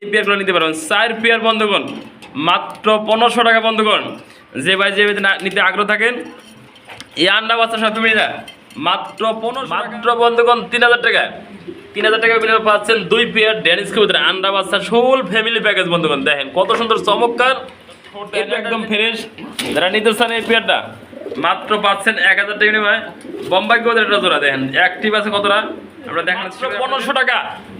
এই পেয়ারগুলো নিতে পারবেন 4 পেয়ার বন্ধুগণ মাত্র 1500 টাকা বন্ধুগণ। যে ভাই যে নিতে আগ্রহ থাকেন এই আন্ডা বাচ্চা সব ফ্যামিলিরা মাত্র 1500 মাত্র বন্ধুগণ 3000 টাকা 3000 টাকা বিনিময়ে পাচ্ছেন 2 পেয়ার ড্যানিশ কবুতর আন্ডা বাচ্চা ফুল ফ্যামিলি প্যাকেজ বন্ধুগণ। দেখেন কত সুন্দর চমৎকার, একদম ফ্রেশ। যারা নিতে চান এই পেয়ারটা মাত্র পাচ্ছেন 1000 টাকা বিনিময়ে বোম্বাই কবুতর একটা জোড়া। দেখেন অ্যাক্টিভ আছে কতটা আমরা দেখাচ্ছি 1500 টাকা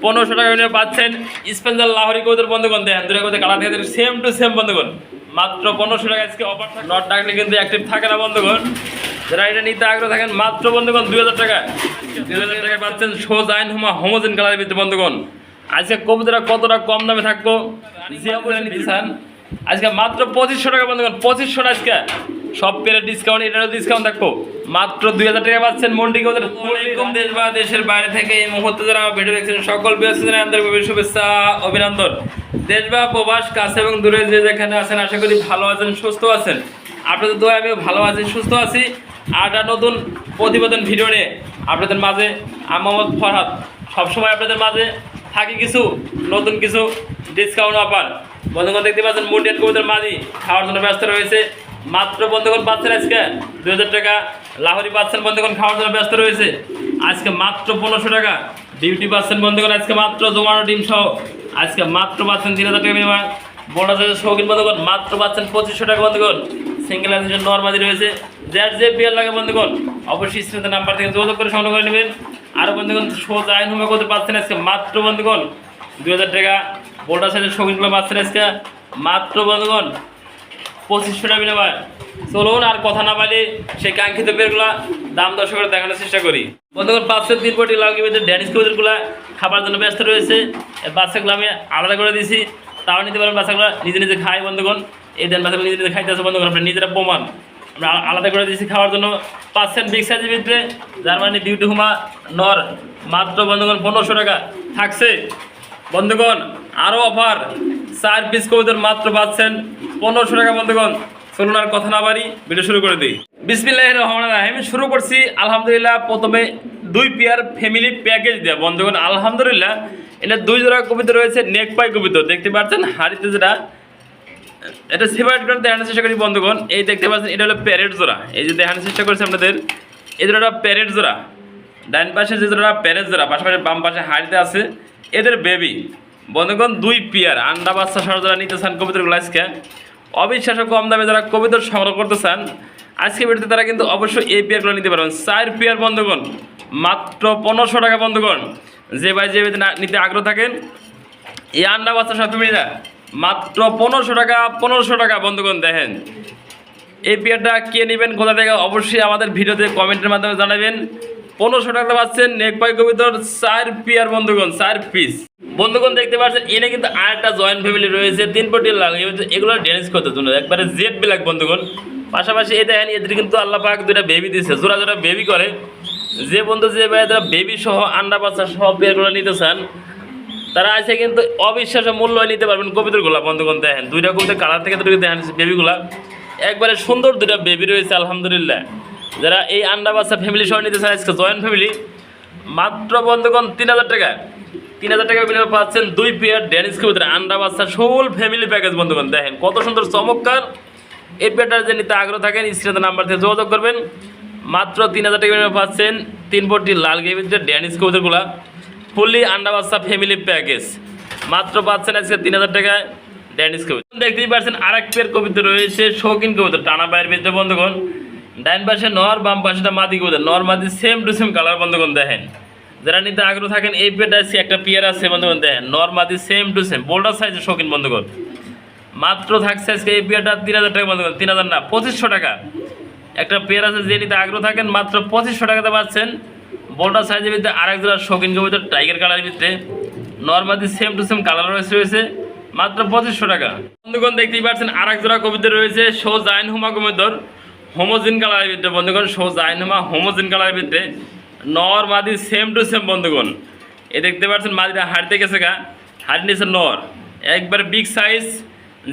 1500 টাকা বিনিময়ে পাচ্ছেন স্পেন্সার লাহোরি কবুতর বন্ধুগণ। দেখেন দুটো কবুতর কালার থেকে সেম টু সেম বন্ধুগণ মাত্র 1500 টাকা আজকে অফার। নট ডাকলে কিন্তু অ্যাক্টিভ থাকে না বন্ধুগণ। যারা এটা নিতে আগ্রহ থাকেন মাত্র বন্ধুগণ 2000 টাকা 2000 টাকায় পাচ্ছেন সোজা আইন হোমোজেন কালারের ভিতরে বন্ধুগণ। আজকে কবুতরটা কতটা কম দামে থাকবো যে অবশ্যই নিতে চান আজকে মাত্র 2500 টাকা বন্ধুগণ 2500 টাকা আজকে সব পেয়ারের ডিসকাউন্ট এটারও ডিসকাউন্ট থাকবো মাত্র 2000 টাকা পাচ্ছেন মন্ডি কবুতর। দেশ বা দেশের বাইরে থেকে এই মুহূর্তে যারা ভিডিও দেখছেন সকল ব্যবসায়ীদের আন্তরিক শুভেচ্ছা অভিনন্দন। দেশ বা প্রবাস কাছে এবং দূরে যে যেখানে আছেন আশা করি ভালো আছেন সুস্থ আছেন। আপনাদের দোয়া আমিও ভালো আছি সুস্থ আছি। আর একটা নতুন প্রতিবেদন ভিডিও নিয়ে আপনাদের মাঝে মোহাম্মদ ফরহাদ সবসময় আপনাদের মাঝে থাকি কিছু নতুন কিছু ডিসকাউন্ট অফার বন্ধুগণ। দেখতে পাচ্ছেন মুন্ডিয়ান কবুতর মাঝি খাওয়ার জন্য ব্যস্ত রয়েছে মাত্র বন্ধুগণ পাচ্ছেন আজকে 2000 টাকা। লাহোরি পাচ্ছেন বন্ধুগণ খাওয়ার জন্য ব্যস্ত রয়েছে আজকে মাত্র 1500 টাকা। ডিউটি পাচ্ছেন বন্ধুগণ আজকে মাত্র জমানো ডিম সহ আজকে মাত্র পাচ্ছেন 3000 টাকা বিনিময়। বড় সাইজের শৌখিন বন্ধুগণ মাত্র পাচ্ছেন 2500 টাকা বন্ধুগণ। সিঙ্গেল আইজের নরমাদি রয়েছে যার যে পেয়ার লাগে বন্ধুগণ অবশ্যই স্ক্রিনে নাম্বার থেকে যোগাযোগ করে সংগ্রহ করে নেবেন। আরও বন্ধুগণ সোজা আইন হোমে করতে পাচ্ছেন আজকে মাত্র বন্ধুগণ 2000 টাকা। বড় সাইজের শৌখিনগুলো পাচ্ছেন আজকে মাত্র বন্ধুগণ 2500 টাকা বিনিময়। চলুন আর কথা না বলে সেই কাঙ্ক্ষিত পেয়ারগুলো দাম দশ করে দেখানোর চেষ্টা করি বন্ধুগণ। পাচ্ছেন 3 কোটি লাউকি ভিতরে ড্যানিশ কবুতরগুলো খাবার জন্য ব্যস্ত রয়েছে। বাচ্চাগুলো আমি আলাদা করে দিয়েছি তাও নিতে পারেন। বাচ্চাগুলো নিজে নিজে খায় বন্ধুগণ। এই দেন বাচ্চাগুলো নিজে নিজে খাইতে আছে বন্ধুগণ। আপনার নিজেরা প্রমাণ আমরা আলাদা করে দিয়েছি খাওয়ার জন্য। পাচ্ছেন বিগ সাইজের ভিতরে জার্মানি বিউটি হুমা নর মাত্র বন্ধুগণ 1500 টাকা থাকছে বন্ধুগণ। আরও অফার 4 পিস কবুতর মাত্র পাচ্ছেন 1500 টাকা বন্ধুগণ। চলুন আর কথা না বাড়ি ভিডিও শুরু করে দিই। বিসমিল্লাহির রহমানির রহিম শুরু করছি আলহামদুলিল্লাহ। প্রথমে 2 পেয়ার ফ্যামিলি প্যাকেজ দেওয়া বন্ধুগণ আলহামদুলিল্লাহ। এটা 2 জোড়া কবুতর রয়েছে নেক পাই কবুতর দেখতে পাচ্ছেন হাড়িতে যেটা এটা সেপারেট করে দেখানোর চেষ্টা করি বন্ধুগণ। এই দেখতে পাচ্ছেন এটা হলো প্যারেট জোড়া। এই যে দেখানোর চেষ্টা করছি আপনাদের এই জোড়াটা প্যারেট জোড়া। ডান পাশে যে জোড়াটা প্যারেট জোড়া পাশাপাশি বাম পাশে হাড়িতে আছে এদের বেবি বন্ধুগণ। 2 পেয়ার আন্ডা বাচ্চা সহ যারা নিতে চান কবুতরগুলো আজকে অবিশ্বাস্য কম দামে যারা কবুতর সংগ্রহ করতে চান আজকে ভিডিওতে তারা কিন্তু অবশ্যই এই পেয়ারগুলো নিতে পারবেন 4 পেয়ার বন্ধুগণ মাত্র 1500 টাকা বন্ধুগণ। যে ভাই যে নিতে আগ্রহ থাকেন এই আন্ডা বাচ্চা সব ফ্যামিলিরা মাত্র 1500 টাকা 1500 টাকা বন্ধুগণ। দেখেন এই পেয়ারটা কে নেবেন কোথা থেকে অবশ্যই আমাদের ভিডিওতে কমেন্টের মাধ্যমে জানাবেন। 1500 টাকা পাচ্ছেন নেক পাই কবুতর 4 পেয়ার বন্ধুগণ 4 পিস বন্ধুগণ। দেখতে পাচ্ছেন এনে কিন্তু আরেকটা জয়েন্ট ফ্যামিলি রয়েছে 3 কোটি লাখ এগুলো ড্যানিশ করতে জন্য একবারে জেড ব্ল্যাক বন্ধুগণ। পাশাপাশি এই দেখেন এদের কিন্তু আল্লাহ পাক 2টা বেবি দিয়েছে জোড়া জোড়া বেবি করে। যে বন্ধু যে ভাই বেবি সহ আন্ডা বাচ্চা সহ পেয়ারগুলো নিতে চান তারা আছে কিন্তু অবিশ্বাস্য মূল্য নিতে পারবেন কবুতরগুলো বন্ধুগণ। দেখেন 2টা কবুতর কালার থেকে দেখেন বেবিগুলা একবারে সুন্দর 2টা বেবি রয়েছে আলহামদুলিল্লাহ। যারা এই আন্ডা বাচ্চা ফ্যামিলি সহ নিতে চান আজকে জয়েন্ট ফ্যামিলি মাত্র বন্ধুগণ 3000 টাকা 3000 টাকা বিনিময়ে পাচ্ছেন 2 পেয়ার ড্যানিশ কবুতর আন্ডা বাচ্চা ফুল ফ্যামিলি প্যাকেজ বন্ধুগণ। দেখেন কত সুন্দর চমৎকার। এই পেয়ারটা যে নিতে আগ্রহ থাকেন স্ক্রিনে নাম্বার থেকে যোগাযোগ করবেন মাত্র 3000 টাকা বিনিময়ে পাচ্ছেন 3 কোটি লাল গেভিতে ড্যানিশ কবুতরগুলা ফুললি আন্ডা বাচ্চা ফ্যামিলি প্যাকেজ মাত্র পাচ্ছেন আজকে 3000 টাকায় ড্যানিশ কবুতর। দেখতেই পাচ্ছেন আরেক পেয়ার কবুতর রয়েছে শৌখিন কবুতর টানা পায়ের ভিতরে বন্ধুগণ। ডান পাশে নর বাম পাশেটা মাদি কবুতর নর মাদি সেম টু সেম কালার বন্ধুগণ। দেখেন যারা নিতে আগ্রহ থাকেন এই পেয়ারটা আজকে একটা পেয়ার আছে বন্ধুগণ। দেখেন নর মাদি সেম টু সেম বোল্ডার সাইজের শৌখিন বন্ধুগণ মাত্র থাকছে আজকে এই পেয়ারটা 3000 টাকা বন্ধুগণ। 3000 না 2500 টাকা একটা পেয়ার আছে যে নিতে আগ্রহ থাকেন মাত্র 2500 টাকাতে পাচ্ছেন। বোল্ডার সাইজের ভিতরে আরেক জোড়া শৌখিন কবুতর টাইগার কালারের ভিতরে নরমাদি সেম টু সেম কালার রয়েছে মাত্র 2500 টাকা বন্ধুগণ। দেখতেই পাচ্ছেন আরেক জোড়া কবুতর রয়েছে সোজা আইন হুমা কবুতর হোমোজিন কালারের ভিতরে বন্ধুগণ। সোজা আইন হুমা হোমোজিন কালারের ভিতরে নর মাদি সেম টু সেম বন্ধুগণ। এ দেখতে পাচ্ছেন মাদিটা হাড়িতে গেছে গা হাড়ি নিয়েছে নর একবার বিগ সাইজ।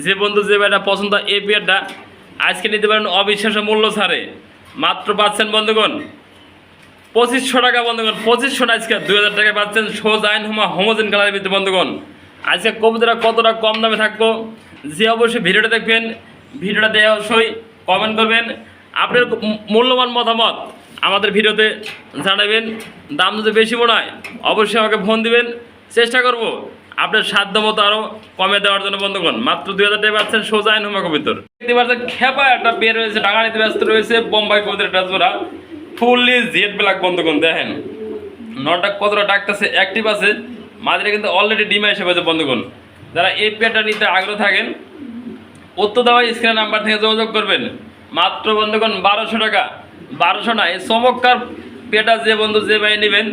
যে বন্ধু যে এটা পছন্দ এই পেয়ারটা আজকে নিতে পারেন অবিশ্বাস্য মূল্য ছাড়ে মাত্র পাচ্ছেন বন্ধুগণ 2500 টাকা বন্ধুগণ। 2500 আজকে 2000 টাকা পাচ্ছেন সোজা আইন হুমা হোমোজেন কালারের ভিতরে বন্ধুগণ। আজকে কবুতরটা কতটা কম দামে থাকবো, যে অবশ্যই ভিডিওটা দেখবেন, ভিডিওটা দেখে অবশ্যই কমেন্ট করবেন, আপনার মূল্যবান মতামত আমাদের ভিডিওতে জানাবেন। দাম যদি বেশি মনে হয় অবশ্যই আমাকে ফোন দিবেন, চেষ্টা করব আপনার সাধ্য মতো আরও কমে দেওয়ার জন্য বন্ধুগণ। মাত্র 2000 টাকা পাচ্ছেন সোজা আইন হোমা কবিতর। দেখতে পাচ্ছেন খেপা একটা বের রয়েছে, টাকা নিতে ব্যস্ত রয়েছে বোম্বাই কবিতর একটা জোড়া, ফুললি জেড ব্ল্যাক বন্ধুগণ। দেখেন নটা কতটা ডাকতেছে, অ্যাক্টিভ আছে, মাঝে কিন্তু অলরেডি ডিমা এসে পেয়েছে বন্ধুগণ। যারা এই পেয়ারটা নিতে আগ্রহ থাকেন উত্তর দেওয়া স্ক্রিন নাম্বার থেকে যোগাযোগ করবেন। মাত্র বন্ধুগণ 1200 টাকা, 1200 না, এই চমৎকার পেটা যে বন্ধু যে ভাই নেবেন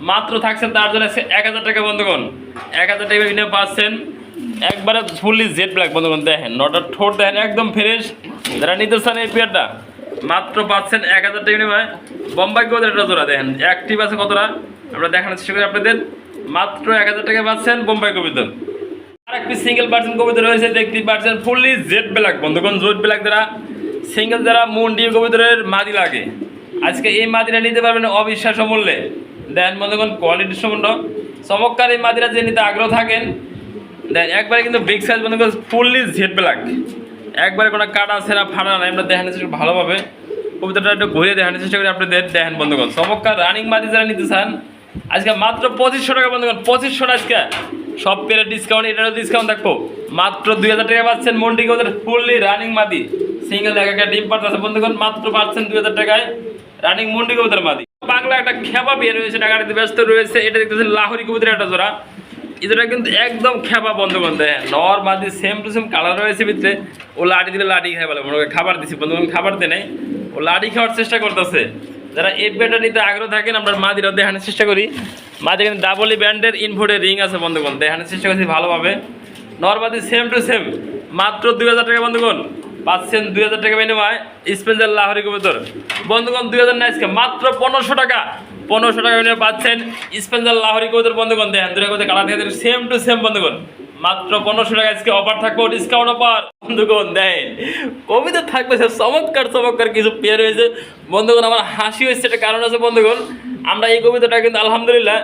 মাত্র থাকছে তার জন্য 1000 টাকা বন্ধুগণ। 1000 টাকা কিনে পাচ্ছেন একবারে ফুললি জেড ব্ল্যাক বন্ধুগণ। দেখেন নটার ঠোঁট দেখেন একদম ফ্রেশ। যারা নিতে চান এই পেয়ারটা মাত্র পাচ্ছেন 1000 টাকা কিনে ভাই। বোম্বাই কবিতর একটা জোড়া দেখেন অ্যাক্টিভ আছে কতটা, আমরা দেখানোর চেষ্টা করি আপনাদের। মাত্র 1000 টাকা পাচ্ছেন বোম্বাই কবিতর। আর একটি সিঙ্গেল পার্সেন্ট কবিতর রয়েছে, দেখতেই পাচ্ছেন ফুললি জেড ব্ল্যাক বন্ধুগণ। জেড ব্ল্যাক যারা সিঙ্গেল যারা মুন্ডি কবিতরের মাদি লাগে আজকে এই মাদিরা নিতে পারবেন অবিশ্বাস্য মূল্যে। দেন বন্ধুগণ কোয়ালিটি সম্পন্ন চমৎকার এই মাদিরা যে নিতে আগ্রহ থাকেন দেন একবারে কিন্তু বিগ সাইজ বন্ধুগণ, ফুললি জেড ব্ল্যাক, একবারে কোনো কাটা ছেঁড়া ফাটা নাই। আমরা দেখানোর চেষ্টা ভালোভাবে কবিতাটা একটু ঘুরিয়ে দেখানোর চেষ্টা করি আপনাদের। দেখেন বন্ধুগণ চমৎকার রানিং মাদি যারা নিতে চান আজকে মাত্র 2500 টাকা বন্ধুগণ। 2500 আজকে সব পেলে ডিসকাউন্ট, এটারও ডিসকাউন্ট থাকবো। মাত্র 2000 টাকা পাচ্ছেন মন্ডি কবিতর ফুললি রানিং মাদি, সিঙ্গেল একটা ডিম পাঠাচ্ছে বন্ধুগণ। মাত্র পাচ্ছেন 2000 টাকায় রানিং মন্ডি কবিতর মাদি। বাংলা একটা খেপা বের রয়েছে, টাকাটিতে ব্যস্ত রয়েছে, এটা দেখতেছেন লাহোরি কবিতর একটা জোড়া। এটা কিন্তু একদম খেপা বন্ধুগণ। দেখেন নর মাদি সেম টু সেম কালার রয়েছে ভিতরে। ও লাঠি দিলে লাঠি খাই বলে, মনে খাবার দিচ্ছি বন্ধুগণ, খাবার দিয়ে নেই, ও লাঠি খাওয়ার চেষ্টা করতেছে। যারা এই পেটা নিতে আগ্রহ থাকেন আমরা মাদিরা দেখানোর চেষ্টা করি। মাদি কিন্তু ডাবলি ব্যান্ডের ইনভোর্টের রিং আছে বন্ধুগণ, দেখানোর চেষ্টা করছি ভালোভাবে। নরমাদি সেম টু সেম মাত্র 2000 টাকা বন্ধুগণ পাচ্ছেন। 2000 টাকা বিনিময় স্পেন্সার লাহোরি কবুতর বন্ধুগণ। 2000 না আজকে মাত্র 1500 টাকা, 1500 টাকা বিনিময় পাচ্ছেন স্পেন্সার লাহোরি কবুতর বন্ধুগণ। দেখেন দুটো কবুতর কালার থেকে সেম টু সেম বন্ধুগণ। মাত্র 1500 টাকা আজকে অফার থাকবো, ডিসকাউন্ট অফার বন্ধুগণ। দেখেন কবিতর থাকবে সে চমৎকার চমৎকার কিছু পেয়ার হয়েছে বন্ধুগণ। আমার হাসি হয়েছে, একটা কারণ আছে বন্ধুগণ। আমরা এই কবিতাটা কিন্তু আলহামদুলিল্লাহ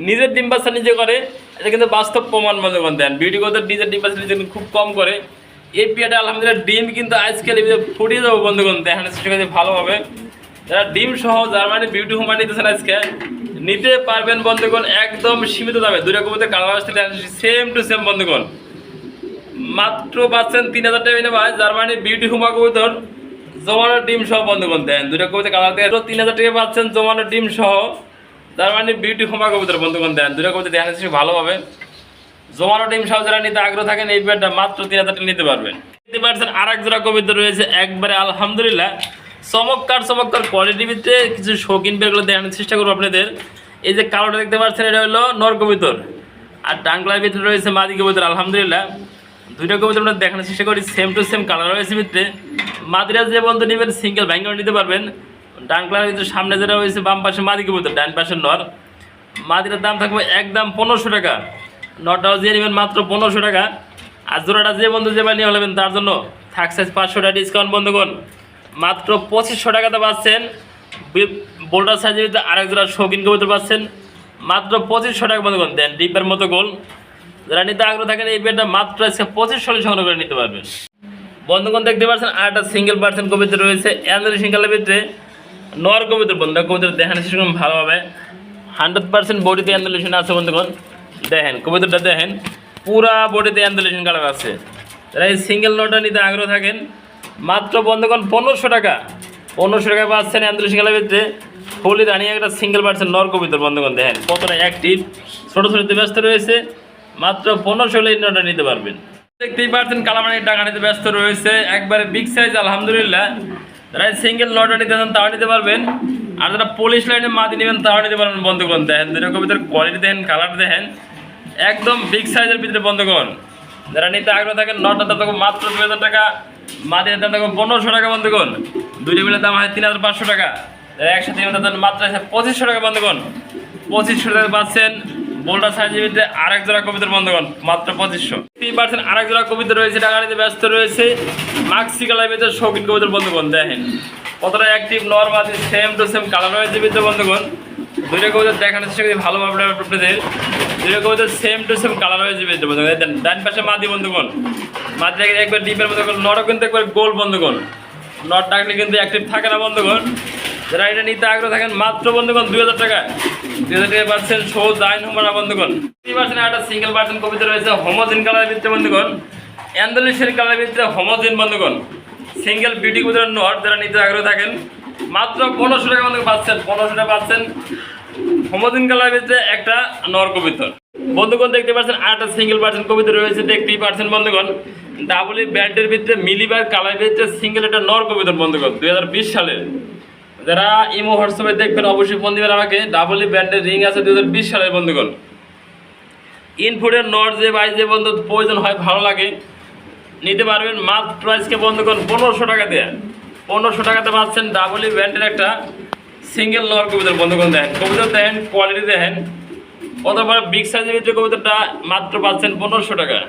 নিজের ডিম বাচ্চা নিজে করে, এটা কিন্তু বাস্তব প্রমাণ বন্ধুগণ। দেন বিউটি কবিতার নিজের ডিম বাচ্চা নিজে খুব কম করে। এই পেয়ারটা আলহামদুলিল্লাহ ডিম কিন্তু আজকাল ফুটিয়ে দেবো বন্ধুগণ, দেখানোর চেষ্টা করছি ভালোভাবে। যারা ডিম সহ জার্মানি বিউটি হোমা নিতেছেন আজকে নিতে পারবেন বন্ধুগণ একদম সীমিত দামে। দুটো কবিতার কালার আসতে সেম টু সেম বন্ধুগণ। মাত্র পাচ্ছেন 3000 টাকা বিনিময় জার্মানি বিউটি হোমা কবুতর জমানোর ডিম সহ বন্ধুগণ। দেন দুটো কবিতা কালার থেকে 3000 টাকা পাচ্ছেন জমানোর ডিম সহ জার্মানি বিউটি হোমা কবুতর বন্ধুগণ। দেন দুটো কবিতা দেখানোর চেষ্টা ভালোভাবে। জমানো ডিম সহ যারা নিতে আগ্রহ থাকেন এই পেয়ারটা মাত্র 3000 টাকা নিতে পারবেন। নিতে পারছেন আর এক জোড়া কবিতা রয়েছে একবারে আলহামদুলিল্লাহ চমৎকার চমৎকার কোয়ালিটির ভিতরে কিছু শৌখিন পেয়ারগুলো দেখানোর চেষ্টা করবো আপনাদের। এই যে কালোটা দেখতে পাচ্ছেন এটা হলো নর কবিতর, আর ডাংলার ভিতরে রয়েছে মাদি কবিতর। আলহামদুলিল্লাহ দুইটা কবিতর আমরা দেখানোর চেষ্টা করি, সেম টু সেম কালার রয়েছে ভিতরে। মাদিরা যে বন্ধু নেবেন সিঙ্গেল ভ্যাঙ্গল নিতে পারবেন। ডাংলার ভিতরে সামনে যেটা রয়েছে বাম পাশে মাদি কবিতর, ডান পাশে নর। মাদিরার দাম থাকবে একদম 1500 টাকা, নটাও যে নেবেন মাত্র 1500 টাকা। আর জোড়াটা যে বন্ধু যে নিয়ে নেবেন তার জন্য থাকছে 500 টাকা ডিসকাউন্ট বন্ধুগণ। মাত্র 2500 টাকাতে পাচ্ছেন বোল্ডার সাইজের ভিতরে আরেক জোড়া শৌখিন কবুতর পাচ্ছেন মাত্র 2500 টাকা বন্ধুগণ। দেন ডিপের মতো গোল যারা নিতে আগ্রহ থাকেন এই পেয়ারটা মাত্র আজকে 2500 সংগ্রহ করে নিতে পারবেন বন্ধুগণ। দেখতে পাচ্ছেন আর একটা সিঙ্গেল পার্সেন্ট কবিতর রয়েছে অ্যান্ড্রয়েড সিঙ্গেলের ভিতরে নর কবিতর বন্ধুরা। কবিতর দেখানোর চেষ্টা করুন ভালোভাবে। 100% বডিতে অ্যান্ড্রয়েড আছে বন্ধুগণ। দেখেন কবিতরটা দেখেন পুরা বডিতে অ্যান্ড্রয়েড কালার আছে। যারা এই সিঙ্গেল নটা নিতে আগ্রহ থাকেন মাত্র বন্ধুগণ 1500 টাকা, 1500 টাকা পাচ্ছেন অ্যান্ড্রয়েড সিঙ্গেলের ভিতরে ফুলি দাঁড়িয়ে একটা সিঙ্গেল পার্সেন্ট নর কবিতর বন্ধুগণ। দেখেন কতটা অ্যাক্টিভ, ছোটো ছোটোতে ব্যস্ত রয়েছে। মাত্র 1500 এই নটা নিতে পারবেন। দেখতেই পাচ্ছেন কালামানির টাকা নিতে ব্যস্ত রয়েছে একবারে বিগ সাইজ আলহামদুলিল্লাহ। যারা সিঙ্গেল নটা নিতে চান তাও নিতে পারবেন, আর যারা পুলিশ লাইনে মাদি নেবেন তাও নিতে পারবেন বন্ধুগণ। দেখেন দুটো কবিতার কোয়ালিটি দেখেন, কালার দেখেন একদম বিগ সাইজের ভিতরে বন্ধুগণ। যারা নিতে আগ্রহ থাকেন নটার দাম থাকবে মাত্র 2000 টাকা, মাদির দাম থাকবে 1500 টাকা বন্ধুগণ। দুইটা মিলে দাম হয় 3500 টাকা। একসাথে মাত্র 2500 টাকা বন্ধুগণ। 2500 টাকা পাচ্ছেন বোল্ডার সাইজের ভিতরে আরেক জোড়া কবিতর বন্ধুগণ মাত্র 2500। 3% আরেক জোড়া কবিতর রয়েছে, টাকা নিতে ব্যস্ত রয়েছে মাক্সি কালার ভিতরে শৌখিন কবিতর বন্ধুগণ। দেখেন কতটা অ্যাক্টিভ নর মাদি সেম টু সেম কালার রয়েছে ভিতরে বন্ধুগণ। দুইটা কবুতর দেখানোর চেষ্টা করি ভালোভাবে আপনাদের। দুইটা কবুতর সেম টু সেম কালার হয়ে যাবে বন্ধুগণ। ডান পাশে মাদি বন্ধুগণ, মাদিটাকে একবার ডিপের মতো নটও কিন্তু একবার গোল বন্ধুগণ। নট ডাকলে কিন্তু অ্যাক্টিভ থাকে না বন্ধুগণ। যারা এটা নিতে আগ্রহ থাকেন মাত্র বন্ধুগণ 2000 টাকা, 2000 টাকা পাচ্ছেন শো জাইন হোমারা বন্ধুগণ। 3% একটা সিঙ্গেল পার্সেন্ট কবুতর রয়েছে হোমোজিন কালারের ভিতরে বন্ধুগণ, অ্যান্ডালুসিয়ান কালারের ভিতরে হোমোজিন বন্ধুগণ। সিঙ্গেল বিউটি কবুতরের নট যারা নিতে আগ্রহ থাকেন মাত্র 1500 টাকা বন্ধুগণ পাচ্ছেন, 1500 টাকা পাচ্ছেন হোমোজিন কালারের ভিতরে একটা নর কবুতর বন্ধুগণ। দেখতে পাচ্ছেন আরেকটা সিঙ্গেল পার্সেন্ট কবুতর রয়েছে, দেখতেই পাচ্ছেন বন্ধুগণ। ডাবলি ব্যান্ডের ভিতরে মিলিবার কালারের ভিতরে সিঙ্গেল একটা নর কবুতর বন্ধুগণ 2020 সালের। যারা ইমো হোয়াটসঅ্যাপে দেখবেন অবশ্যই ফোন দিবেন আমাকে। ডাবলি ব্যান্ডের রিং আছে 2020 সালের বন্ধুগণ। ইনফুডের নট যে বাইশ যে বন্ধু প্রয়োজন হয় ভালো লাগে নিতে পারবেন মাত্র প্রাইসকে বন্ধুগণ 1500 টাকা দিয়ে। 1500 টাকাতে পাচ্ছেন ডাবলি ব্যান্ডের একটা সিঙ্গেল নর কবুতর বন্ধুগণ। দেখেন কবুতর দেখেন, কোয়ালিটি দেখেন, অথবা বিগ সাইজের ভিতরে কবুতরটা মাত্র পাচ্ছেন 1500 টাকা।